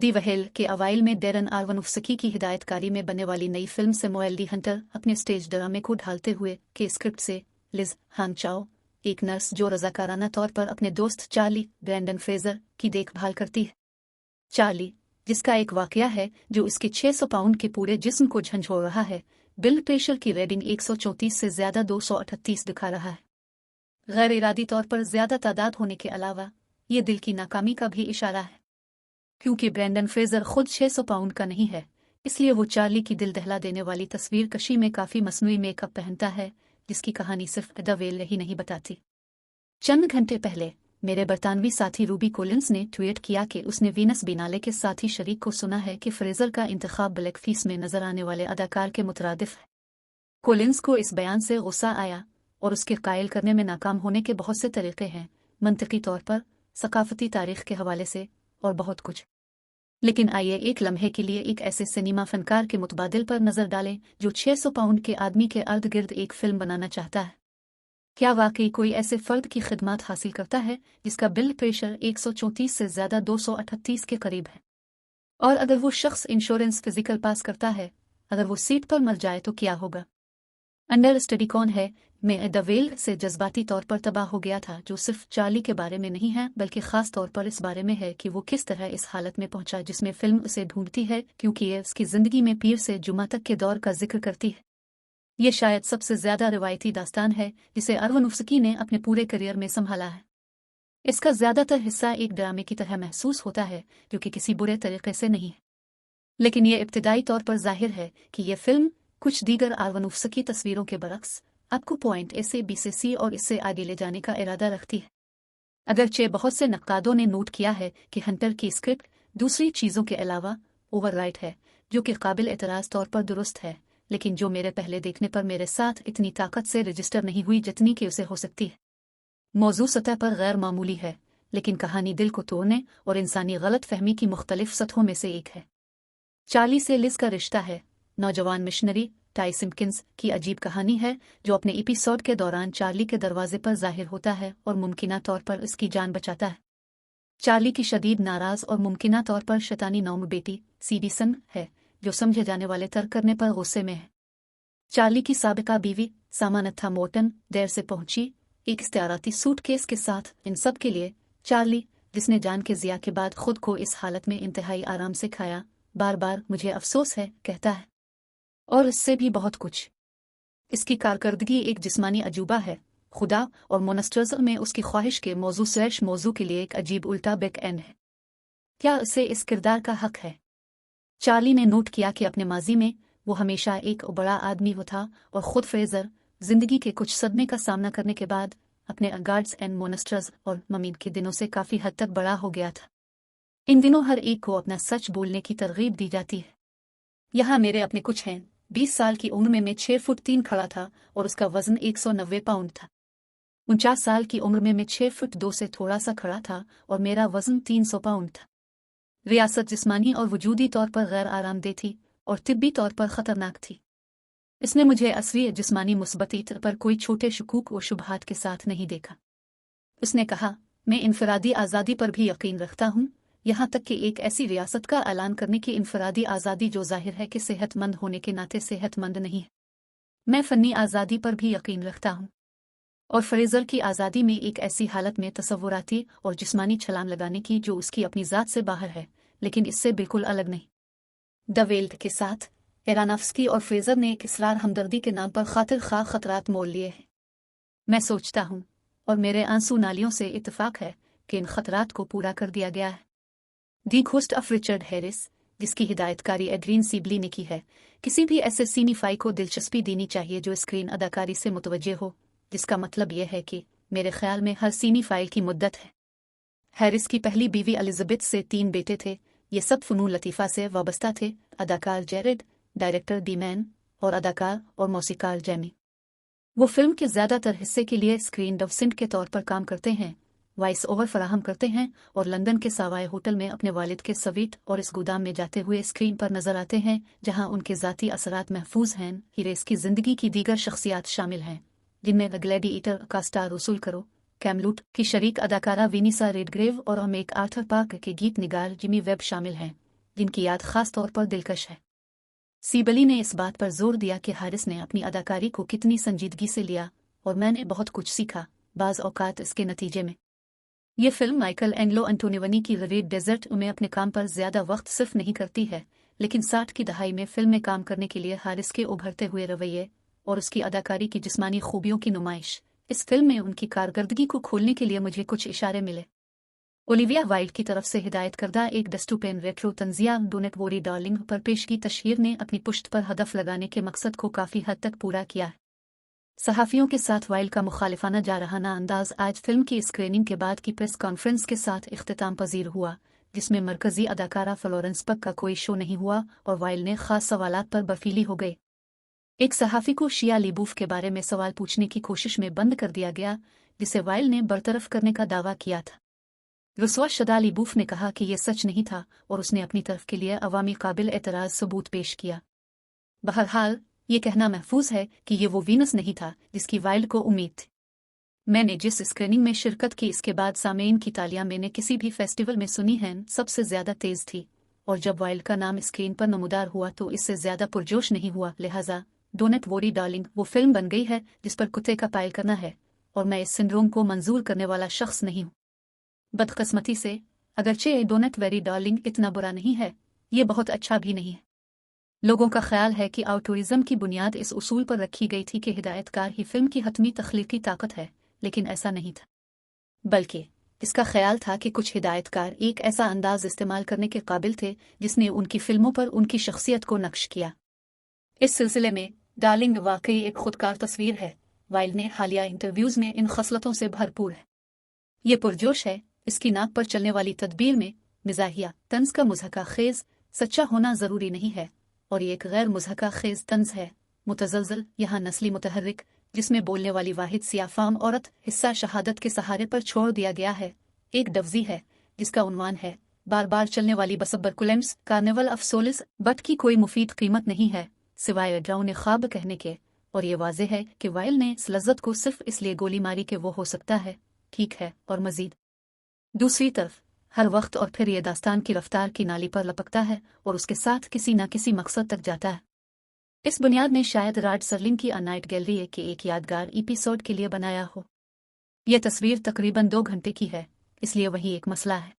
दी whale के अवाइल में Darren आरोनोफ्स्की की हिदायतकारी में बनने वाली नई फिल्म सैमुएल ली हंटर अपने स्टेज ड्रामे को ढालते हुए के स्क्रिप्ट से लिज हांगचाओ, एक नर्स जो रजाकाराना तौर पर अपने दोस्त चार्ली ब्रैंडन फ्रेजर की देखभाल करती है। चार्ली, जिसका एक वाकया है जो इसके 600 पाउंड के पूरे जिस्म को झंझोड़ रहा है, ब्लड प्रेशर की रीडिंग 134 से ज्यादा 238 दिखा रहा है। गैर इरादी तौर पर ज्यादा तादाद होने के अलावा ये दिल की नाकामी का भी इशारा है। क्योंकि ब्रैंडन फ्रेजर खुद 600 पाउंड का नहीं है, इसलिए वो चार्ली की दिल दहला देने वाली तस्वीर कशी में काफी मसनूई मेकअप पहनता है, जिसकी कहानी सिर्फ द वेल ही नहीं बताती। चंद घंटे पहले मेरे बरतानवी साथी रूबी कोलिंस ने ट्वीट किया कि उसने वीनस बिनाले के साथी शरीक को सुना है कि फ्रेजर का इंतखाब ब्लैकफीस में नजर आने वाले अदाकार के मुतरादिफ है। कोलिंस को इस बयान से गुस्सा आया और उसके कायल करने में नाकाम होने के बहुत से तरीके हैं, मंतकी तौर पर, सकाफती तारीख के हवाले से और बहुत कुछ। लेकिन आइए एक लम्हे के लिए एक ऐसे सिनेमा फनकार के मुतबादिल पर नजर डालें जो 600 पाउंड के आदमी के अर्द गिर्द एक फिल्म बनाना चाहता है। क्या वाकई कोई ऐसे फर्द की खिदमत हासिल करता है जिसका ब्लड प्रेशर 134 से ज्यादा 238 के करीब है? और अगर वो शख्स इंश्योरेंस फिजिकल पास करता है, अगर वो सीट पर मर जाए तो क्या होगा? अंडर स्टडी कौन है मैं द वेल से जज्बाती तौर पर तबाह हो गया था, जो सिर्फ चार्ली के बारे में नहीं है बल्कि खास तौर पर इस बारे में है कि वो किस तरह इस हालत में पहुंचा जिसमें फिल्म उसे ढूंढती है, क्योंकि ये उसकी जिंदगी में पीर से जुमा तक के दौर का जिक्र करती है। ये शायद सबसे ज्यादा रिवायती दास्तान है जिसे आरोनोफ्स्की ने अपने पूरे करियर में संभाला है। इसका ज्यादातर हिस्सा एक ड्रामे की तरह महसूस होता है, जो कि किसी बुरे तरीके से नहीं है, लेकिन यह इब्तिदाई तौर पर जाहिर है कि यह फिल्म कुछ दीगर आरोनोफ्स्की तस्वीरों के बरक्स आपको पॉइंट ए से बी से सी और इससे आगे ले जाने का इरादा रखती है। अगरचे बहुत से नक्कादों ने नोट किया है कि हंटर की स्क्रिप्ट दूसरी चीजों के अलावा ओवरराइट है, जो कि काबिल एतराज तौर पर दुरुस्त है, लेकिन जो मेरे पहले देखने पर मेरे साथ इतनी ताकत से रजिस्टर नहीं हुई जितनी कि उसे हो सकती है। मौजू सतह पर गैर मामूली है, लेकिन कहानी दिल को तोड़ने और इंसानी गलत फहमी की मुख्तलिफ सतहों में से एक है। चार्ली से लिज का रिश्ता है नौजवान मिशनरी टाई सिम्पकिंस की अजीब कहानी है, जो अपने एपिसोड के दौरान चार्ली के दरवाजे पर जाहिर होता है और मुमकिना तौर पर उसकी जान बचाता है। चार्ली की शदीद नाराज और मुमकिना तौर पर शैतानी नौम बेटी सीडीसन है, जो समझे जाने वाले तर्क करने पर गुस्से में है। चार्ली की साबिका बीवी सामान्था मोर्टन देर से पहुंची एक इख्तियाराती सूटकेस के साथ। इन सब के लिए चार्ली, जिसने जान के जिया के बाद खुद को इस हालत में इंतहाई आराम से खाया, बार बार मुझे अफसोस है कहता है, और इससे भी बहुत कुछ। इसकी कारकर्दगी एक जिस्मानी अजूबा है। खुदा और मोनस्टर्स में उसकी ख्वाहिश के मौजू के लिए एक अजीब उल्टा बैक एंड है। क्या उसे इस किरदार का हक है? चार्ली ने नोट किया कि अपने माजी में वो हमेशा एक बड़ा आदमी वो था, और खुद फ्रेजर जिंदगी के कुछ सदमे का सामना करने के बाद अपने गार्ड्स एंड मोनस्टर्स और ममीन के दिनों से काफी हद तक बड़ा हो गया था। इन दिनों हर एक को अपना सच बोलने की तरगीब दी जाती है। यहाँ मेरे अपने कुछ हैं। 20 साल की उम्र में मैं 6 फुट 3 खड़ा था और उसका वजन 190 पाउंड था। 49 साल की उम्र में मैं 6 फुट 2 से थोड़ा सा खड़ा था और मेरा वजन 300 पाउंड था। रियासत जिस्मानी और वजूदी तौर पर गैर आरामदेह थी और तिब्बी तौर पर खतरनाक थी। इसने मुझे असली जिस्मानी मुस्बती पर कोई छोटे शकूक और शुबहात के साथ नहीं देखा। उसने कहा, मैं इनफरादी आज़ादी पर भी यकीन रखता हूँ, यहाँ तक कि एक ऐसी रियासत का ऐलान करने की इनफरादी आज़ादी जो जाहिर है कि सेहतमंद होने के नाते सेहतमंद नहीं है। मैं फ़नी आज़ादी पर भी यकीन रखता हूँ, और फ्रेजर की आज़ादी में एक ऐसी हालत में तसव्वुराती और जिस्मानी छलांग लगाने की जो उसकी अपनी ज़ात से बाहर है, लेकिन इससे बिल्कुल अलग नहीं। द वेल के साथ एरानोफ्स्की और फ्रेजर ने एक इसरार हमदर्दी के नाम पर खातिर खा खतरात मोल लिए हैं। मैं सोचता हूँ, और मेरे आंसू नालियों से इत्तेफाक है, कि इन खतरात को पूरा कर दिया गया है। दी घोस्ट ऑफ रिचर्ड हैरिस, जिसकी हिदायतकारी एड्रीन सीबली ने की है, किसी भी ऐसे सीनीफाई को दिलचस्पी देनी चाहिए जो स्क्रीन अदाकारी से मुतवज्जे हो, जिसका मतलब यह है कि मेरे ख्याल में हर सीनीफाइल की मुद्दत है। हैरिस की पहली बीवी एलिजाबेथ से 3 बेटे थे। ये सब फ़नून लतीफ़ा से वाबस्ता थे, अदाकार जेरेड, डायरेक्टर डी मैन और अदाकार और मौसीकार जैमी। वो फिल्म के ज़्यादातर हिस्से के लिए स्क्रीन डवसिंट के तौर पर काम करते हैं, वॉइस ओवर फराहम करते हैं और लंदन के सावाय होटल में अपने वालिद के सवीट और इस गोदाम में जाते हुए स्क्रीन पर नजर आते हैं जहां उनके ज़ाती असरात महफूज हैं। हीरेस की जिंदगी की दीगर शख्सियात शामिल हैं, जिनमें द ग्लैडिएटर का स्टार रसूल करो, कैमलूट की शरीक अदाकारा विनीसा रेडग्रेव और एक आर्थर पार्क के गीत निगार जिमी वेब शामिल हैं, जिनकी याद खास तौर पर दिलकश है। सीबली ने इस बात पर जोर दिया कि हारिस ने अपनी अदाकारी को कितनी संजीदगी से लिया और मैंने बहुत कुछ सीखा, बाज़ औकात इसके नतीजे में। ये फिल्म माइकल एंग्लो अंटोनिवनी की रेड डेजर्ट में अपने काम पर ज्यादा वक्त सिर्फ नहीं करती है, लेकिन 60 की दहाई में फिल्म में काम करने के लिए हारिस के उभरते हुए रवैये और उसकी अदाकारी की जिस्मानी खूबियों की नुमाइश। इस फिल्म में उनकी कारकर्दगी को खोलने के लिए मुझे कुछ इशारे मिले। ओलिविया वाइल्ड की तरफ से हिदायत करदा एक डस्टुपेन रेट्रो तंजिया डोनेट वोरी डार्लिंग पर पेश की तशहीर ने अपनी पुश्त पर हदफ लगाने के मकसद को काफ़ी हद तक पूरा किया। सहाफ़ियों के साथ वाइल्ड का मुखालिफाना जारहाना अंदाज आज फिल्म की स्क्रीनिंग के बाद की प्रेस कॉन्फ्रेंस के साथ इख्तिताम पजीर हुआ, जिसमें मरकजी अदाकारा फ्लोरेंस पक का कोई शो नहीं हुआ और वाइल्ड ने खास सवालात पर बर्फीली हो गए। एक सहाफ़ी को शिया लिबूफ के बारे में सवाल पूछने की कोशिश में बंद कर दिया गया, जिसे वाइल्ड ने बरतरफ करने का दावा किया था। रुस्वा शुदा लिबूफ ने कहा कि यह सच नहीं था और उसने अपनी तरफ के लिए अवामी काबिल एतराज़ सबूत पेश किया। बहरहाल ये कहना महफूज है कि ये वो वीनस नहीं था जिसकी वाइल्ड को उम्मीद थी। मैंने जिस स्क्रीनिंग में शिरकत की इसके बाद सामेइन की तालियां मैंने किसी भी फेस्टिवल में सुनी हैं सबसे ज्यादा तेज थी, और जब वाइल्ड का नाम स्क्रीन पर नमूदार हुआ तो इससे ज्यादा पुरजोश नहीं हुआ। लिहाजा डोनेट वोरी डार्लिंग वो फिल्म बन गई है जिस पर कुत्ते का पायल करना है, और मैं इस सिंड्रोम को मंजूर करने वाला शख्स नहीं हूँ। बदकिस्मती से अगरचे डोनेट वेरी डार्लिंग इतना बुरा नहीं है, ये बहुत अच्छा भी नहीं है। लोगों का ख्याल है कि आउटोरिज्म की बुनियाद इस उसूल पर रखी गई थी कि हिदायतकार ही फिल्म की हतमी तख्लीकी ताकत है, लेकिन ऐसा नहीं था, बल्कि इसका ख्याल था कि कुछ हिदायतकार एक ऐसा अंदाज इस्तेमाल करने के काबिल थे जिसने उनकी फिल्मों पर उनकी शख्सियत को नक्श किया। इस सिलसिले में डार्लिंग वाकई एक खुदकार तस्वीर है। वाइल्ड ने हालिया इंटरव्यूज में इन खसलतों से भरपूर है। ये पुरजोश है, इसकी नाक पर चलने वाली तदबीर में मिजाहिया तंज का मुज़हका खेज सच्चा होना ज़रूरी नहीं है, और ये एक गैर मुज़हका खेज तंज है, मुतज़लज़ल यहाँ नस्ली मुतहर्रिक, जिसमें बोलने वाली वाहिद सियाफाम औरत हिस्सा शहादत के सहारे पर छोड़ दिया गया है। एक डवजी है जिसका उन्वान है बार बार चलने वाली बसब्बरकुलेंस कार्निवल ऑफ सोलिस, बट की कोई मुफीद कीमत नहीं है सिवाय ड्राउन ख्वाब कहने के, और ये वाज़े है कि वाइल्ड ने इस लज्जत को सिर्फ इसलिए गोली मारी कि वो हो सकता है ठीक है और मजीद। दूसरी तरफ हर वक्त और फिर ये दास्तान की रफ्तार की नाली पर लपकता है और उसके साथ किसी न किसी मकसद तक जाता है। इस बुनियाद में शायद राड सर्लिंग की अ नाइट गैलरी के एक यादगार एपिसोड के लिए बनाया हो। यह तस्वीर तकरीबन 2 घंटे की है, इसलिए वही एक मसला है।